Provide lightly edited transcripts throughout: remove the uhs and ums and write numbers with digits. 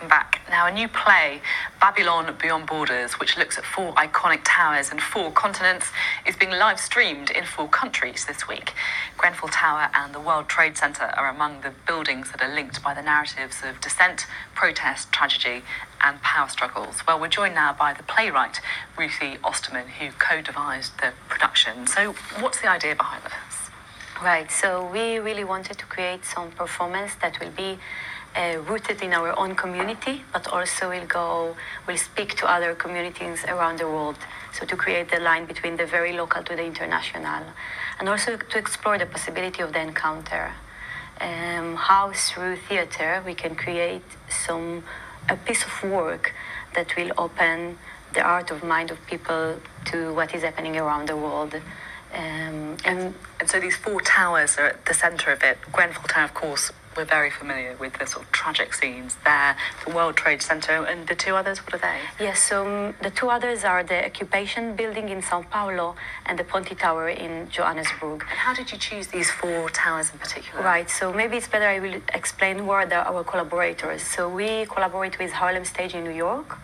welcome back. Now, a new play, Babylon Beyond Borders, which looks at 4 iconic towers and 4 continents, is being live streamed in 4 countries this week. Grenfell Tower and the World Trade Center are among the buildings that are linked by the narratives of dissent, protest, tragedy, and power struggles. Well, we're joined now by the playwright, Ruthie Osterman, who co-devised the production. So what's the idea behind this? Right, so we really wanted to create some performance that will be rooted in our own community, but also will speak to other communities around the world. So to create the line between the very local to the international, and also to explore the possibility of the encounter. How through theater we can create a piece of work that will open the art of mind of people to what is happening around the world. And so these 4 towers are at the centre of it. Grenfell Tower, of course, we're very familiar with the sort of tragic scenes there. The World Trade Center, and the 2 others, what are they? Yes, so the 2 others are the Occupation Building in Sao Paulo and the Ponte Tower in Johannesburg. And how did you choose these 4 towers in particular? Right, so maybe it's better I will explain who are our collaborators. So we collaborate with Harlem Stage in New York,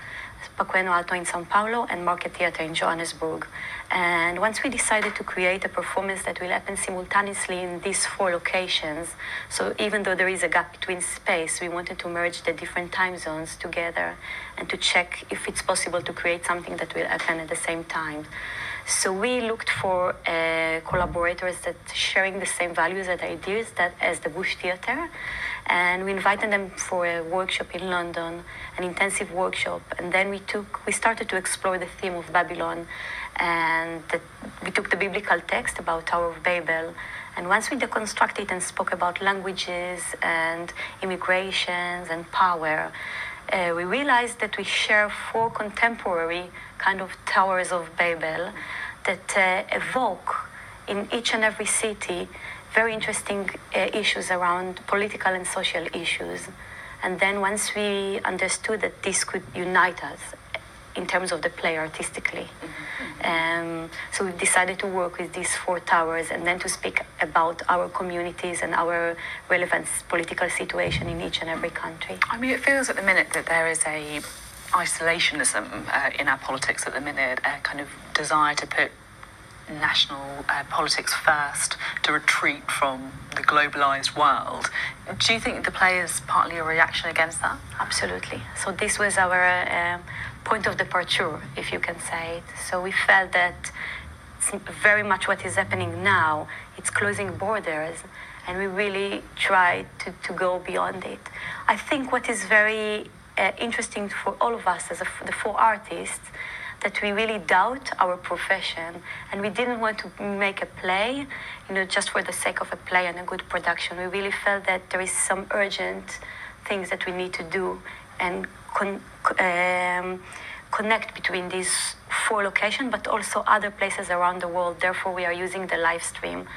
Paqueno Alto in Sao Paulo, and Market Theatre in Johannesburg. And once we decided to create a performance that will happen simultaneously in these 4 locations, so even though there is a gap between space, we wanted to merge the different time zones together and to check if it's possible to create something that will happen at the same time. So we looked for collaborators that sharing the same values and ideas as the Bush Theatre, and we invited them for a workshop in London, an intensive workshop, and then we started to explore the theme of Babylon, and we took the biblical text about Tower of Babel, and once we deconstructed it and spoke about languages and immigrations and power, we realized that we share 4 contemporary kind of towers of Babel that evoke in each and every city very interesting issues around political and social issues. And then once we understood that this could unite us in terms of the play artistically, so we decided to work with these 4 towers and then to speak about our communities and our relevant political situation in each and every country. I mean, it feels at the minute that there is a isolationism in our politics at the minute, a kind of desire to put national politics first, to retreat from the globalized world. Do you think the play is partly a reaction against that? Absolutely. So this was our point of departure, if you can say it. So we felt that it's very much what is happening now. It's closing borders, and we really tried to go beyond it. I think what is very interesting for all of us as the 4 artists, that we really doubt our profession, and we didn't want to make a play, just for the sake of a play and a good production. We really felt that there is some urgent things that we need to do and connect between these 4 locations, but also other places around the world. Therefore, we are using the live stream.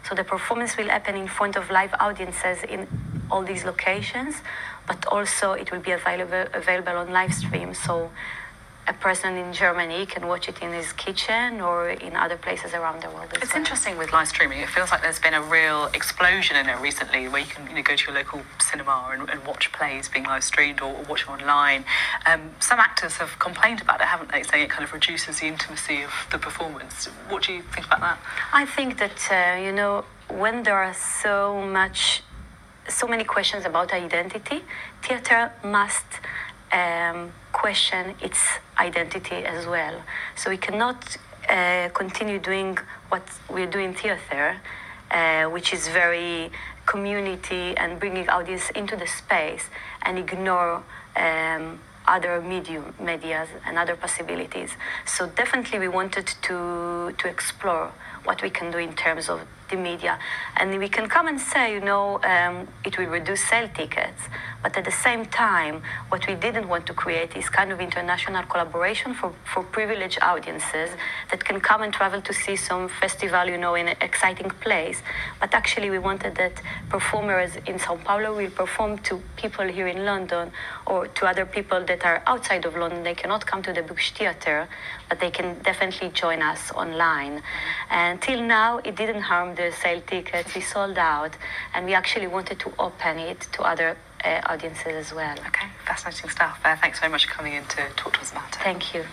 So the performance will happen in front of live audiences in all these locations, but also it will be available on live stream. So a person in Germany can watch it in his kitchen or in other places around the world. It's interesting with live streaming. It feels like there's been a real explosion in it recently, where you can go to your local cinema and watch plays being live streamed or watch them online. Some actors have complained about it, haven't they, saying it kind of reduces the intimacy of the performance. What do you think about that? I think that, when there are so many questions about identity, theater must question its identity as well. So we cannot continue doing what we're doing in theater, which is very community and bringing audience into the space, and ignore other medias and other possibilities. So definitely we wanted to explore what we can do in terms of the media. And we can come and say, it will reduce sale tickets. But at the same time, what we didn't want to create is kind of international collaboration for privileged audiences that can come and travel to see some festival, in an exciting place. But actually, we wanted that performers in Sao Paulo will perform to people here in London or to other people that are outside of London. They cannot come to the Bush Theatre, but they can definitely join us online. And till now, it didn't harm the sale tickets. We sold out, and we actually wanted to open it to other audiences as well. Okay, fascinating stuff. Thanks very much for coming in to talk to us about it. Thank you.